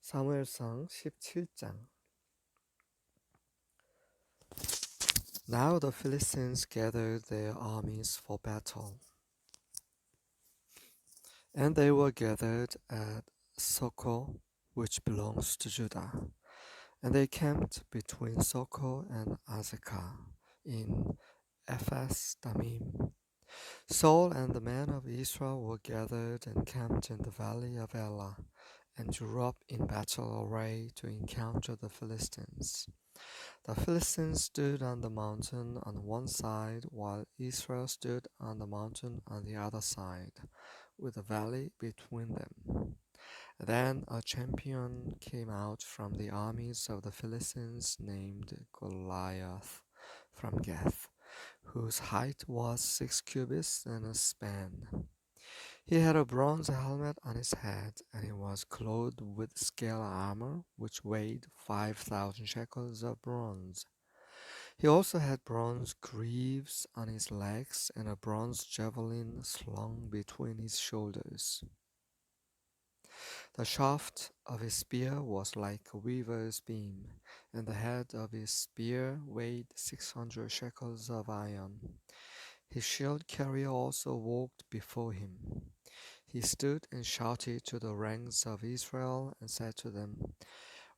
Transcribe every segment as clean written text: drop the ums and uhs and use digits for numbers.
사무엘상 17장. Now the Philistines gathered their armies for battle, and they were gathered at Soko, which belongs to Judah, and they camped between Soko and Azekah in Ephes Damim. Saul and the men of Israel were gathered and camped in the valley of Elah, and drew up in battle array to encounter the Philistines. The Philistines stood on the mountain on one side, while Israel stood on the mountain on the other side, with a valley between them. Then a champion came out from the armies of the Philistines named Goliath from Gath, whose height was 6 cubits and a span. He had a bronze helmet on his head, and he was clothed with scale armor, which weighed 5,000 shekels of bronze. He also had bronze greaves on his legs, and a bronze javelin slung between his shoulders. The shaft of his spear was like a weaver's beam, and the head of his spear weighed 600 shekels of iron. His shield carrier also walked before him. He stood and shouted to the ranks of Israel and said to them,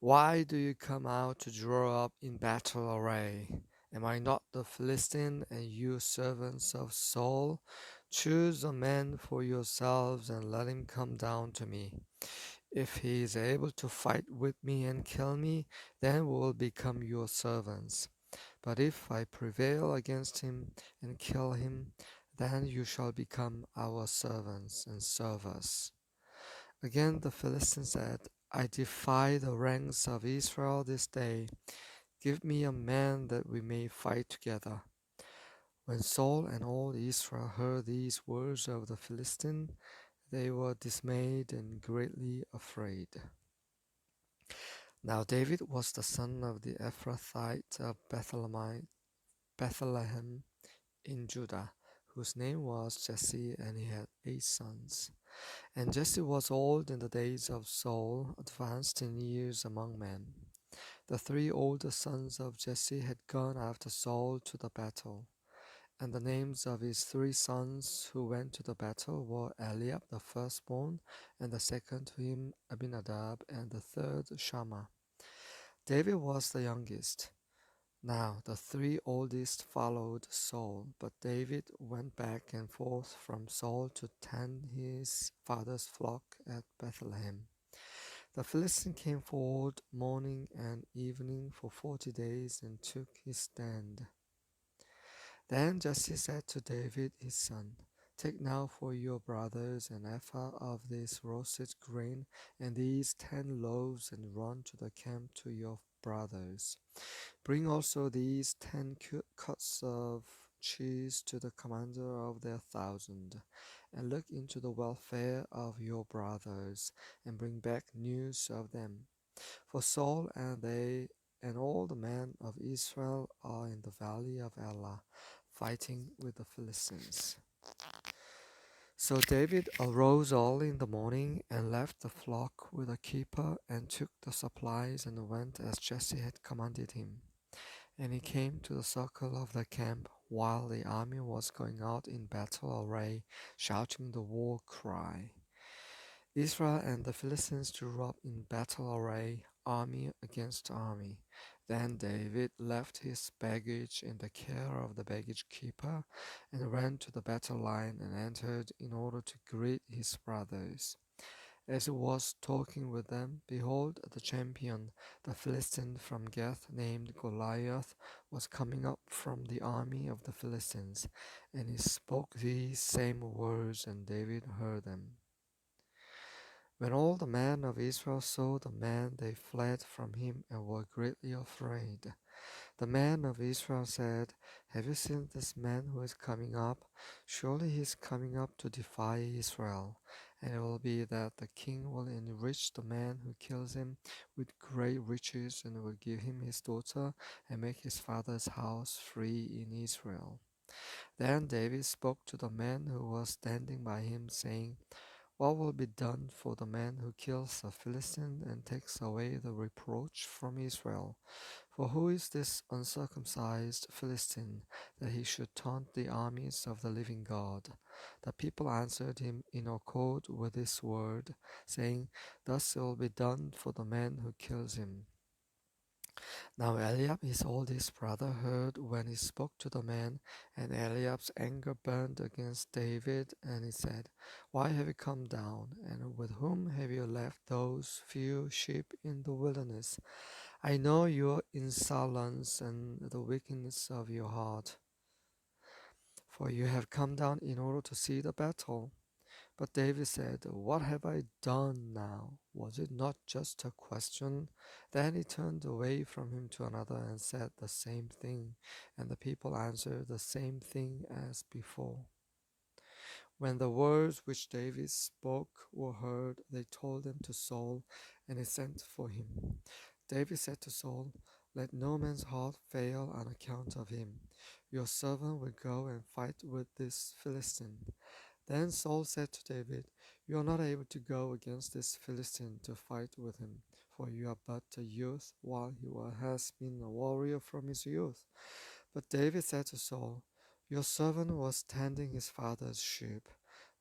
"Why do you come out to draw up in battle array? Am I not the Philistine, and you servants of Saul? Choose a man for yourselves and let him come down to me. If he is able to fight with me and kill me, then we will become your servants. But if I prevail against him and kill him, then you shall become our servants and serve us." Again the Philistines said, "I defy the ranks of Israel this day. Give me a man that we may fight together." When Saul and all Israel heard these words of the Philistine, they were dismayed and greatly afraid. Now David was the son of the Ephrathite of Bethlehem in Judah, whose name was Jesse, and he had 8 sons. And Jesse was old in the days of Saul, advanced in years among men. The 3 older sons of Jesse had gone after Saul to the battle. And the names of his 3 sons who went to the battle were Eliab the firstborn, and the second to him Abinadab, and the third Shammah. David was the youngest. Now the 3 oldest followed Saul, but David went back and forth from Saul to tend his father's flock at Bethlehem. The Philistine came forward morning and evening for 40 days and took his stand. Then Jesse said to David his son, "Take now for your brothers an ephah of this roasted grain and these 10 loaves, and run to the camp to your brothers. Bring also these 10 cuts of cheese to the commander of their 1,000, and look into the welfare of your brothers, and bring back news of them. For Saul and they and all the men of Israel are in the valley of Elah, fighting with the Philistines." So David arose early in the morning and left the flock with a keeper, and took the supplies and went as Jesse had commanded him. And he came to the circle of the camp while the army was going out in battle array, shouting the war cry. Israel and the Philistines drew up in battle array, army against army. Then David left his baggage in the care of the baggage keeper, and ran to the battle line and entered in order to greet his brothers. As he was talking with them, behold, the champion, the Philistine from Gath, named Goliath, was coming up from the army of the Philistines, and he spoke these same words, and David heard them. When all the men of Israel saw the man, they fled from him and were greatly afraid. The men of Israel said, "Have you seen this man who is coming up? Surely he is coming up to defy Israel. And it will be that the king will enrich the man who kills him with great riches, and will give him his daughter, and make his father's house free in Israel." Then David spoke to the man who was standing by him, saying, What will be done for the man who kills a Philistine and takes away the reproach from Israel? For who is this uncircumcised Philistine, that he should taunt the armies of the living God? The people answered him in accord with his word, saying, Thus it will be done for the man who kills him. Now Eliab, his oldest brother, heard when he spoke to the man, and Eliab's anger burned against David, and he said, Why have you come down, and with whom have you left those few sheep in the wilderness? I know your insolence and the wickedness of your heart, for you have come down in order to see the battle. But David said, What have I done now? Was it not just a question? Then he turned away from him to another and said the same thing, and the people answered the same thing as before. When the words which David spoke were heard, they told them to Saul, and he sent for him. David said to Saul, Let no man's heart fail on account of him. Your servant will go and fight with this Philistine. Then Saul said to David, You are not able to go against this Philistine to fight with him, for you are but a youth, while he has been a warrior from his youth. But David said to Saul, Your servant was tending his father's sheep.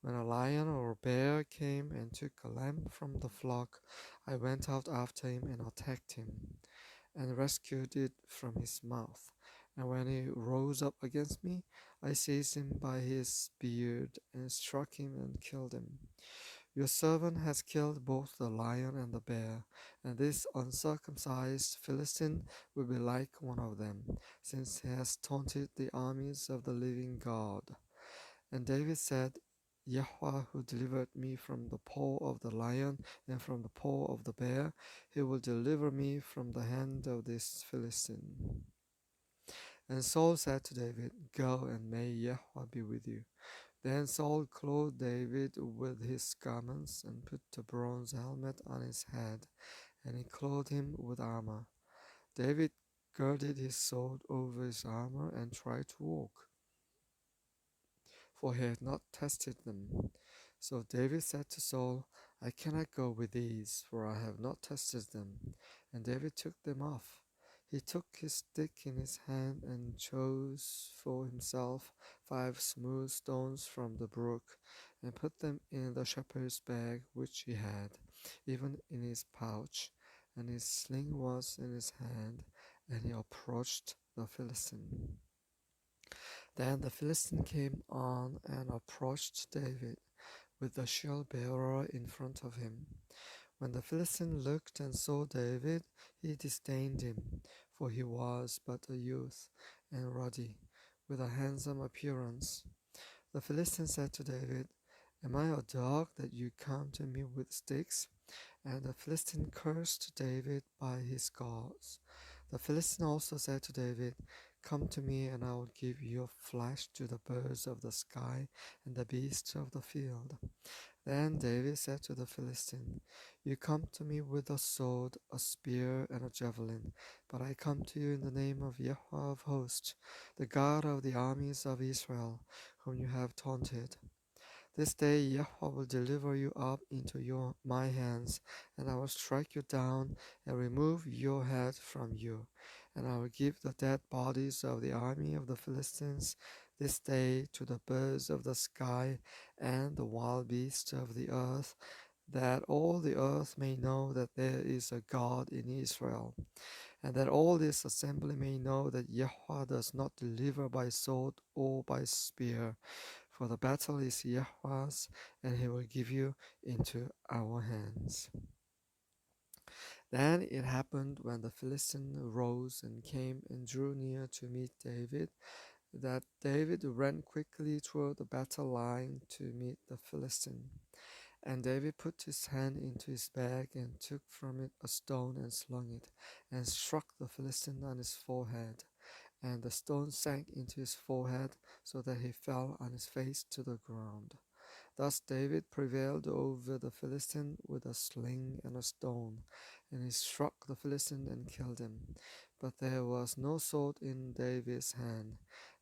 When a lion or a bear came and took a lamb from the flock, I went out after him and attacked him, and rescued it from his mouth. And when he rose up against me, I seized him by his beard and struck him and killed him. Your servant has killed both the lion and the bear, and this uncircumcised Philistine will be like one of them, since he has taunted the armies of the living God. And David said, Yahweh, who delivered me from the paw of the lion and from the paw of the bear, he will deliver me from the hand of this Philistine. And Saul said to David, Go, and may Yahweh be with you. Then Saul clothed David with his garments, and put a bronze helmet on his head, and he clothed him with armor. David girded his sword over his armor, and tried to walk, for he had not tested them. So David said to Saul, I cannot go with these, for I have not tested them. And David took them off. He took his stick in his hand and chose for himself 5 smooth stones from the brook, and put them in the shepherd's bag which he had, even in his pouch, and his sling was in his hand, and he approached the Philistine. Then the Philistine came on and approached David, with the shield bearer in front of him. When the Philistine looked and saw David, he disdained him, for he was but a youth, and ruddy, with a handsome appearance. The Philistine said to David, Am I a dog that you come to me with sticks? And the Philistine cursed David by his gods. The Philistine also said to David, Come to me, and I will give your flesh to the birds of the sky and the beasts of the field. Then David said to the Philistine, You come to me with a sword, a spear, and a javelin, but I come to you in the name of Yahweh of hosts, the God of the armies of Israel, whom you have taunted. This day Yahweh will deliver you up into my hands, and I will strike you down and remove your head from you. And I will give the dead bodies of the army of the Philistines this day to the birds of the sky and the wild beasts of the earth, that all the earth may know that there is a God in Israel, and that all this assembly may know that Yahweh does not deliver by sword or by spear, for the battle is Yahweh's, and he will give you into our hands. Then it happened, when the Philistine rose and came and drew near to meet David, that David ran quickly toward the battle line to meet the Philistine. And David put his hand into his bag and took from it a stone and slung it, and struck the Philistine on his forehead. And the stone sank into his forehead, so that he fell on his face to the ground. Thus David prevailed over the Philistine with a sling and a stone, and he struck the Philistine and killed him. But there was no sword in David's hand.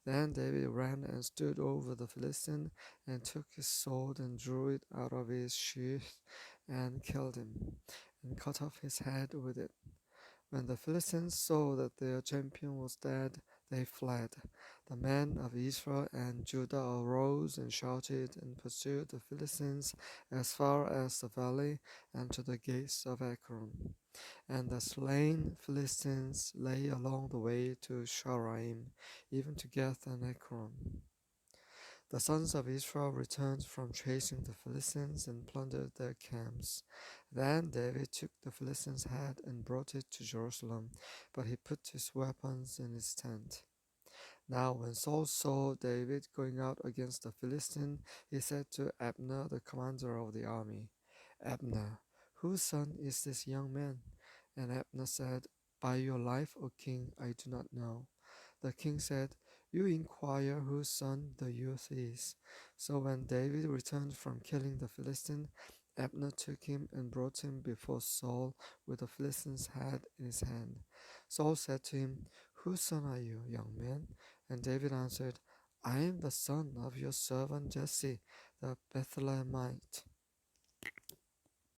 Then David ran and stood over the Philistine, and took his sword and drew it out of his sheath, and killed him, and cut off his head with it. When the Philistines saw that their champion was dead, they fled. The men of Israel and Judah arose and shouted and pursued the Philistines as far as the valley and to the gates of Ekron. And the slain Philistines lay along the way to Sharaim, even to Gath and Ekron. The sons of Israel returned from chasing the Philistines and plundered their camps. Then David took the Philistines' head and brought it to Jerusalem, but he put his weapons in his tent. Now when Saul saw David going out against the Philistine, he said to Abner, the commander of the army, Abner, whose son is this young man? And Abner said, By your life, O king, I do not know. The king said, You inquire whose son the youth is. So when David returned from killing the Philistine, Abner took him and brought him before Saul with the Philistine's head in his hand. Saul said to him, Whose son are you, young man? And David answered, I am the son of your servant Jesse, the Bethlehemite.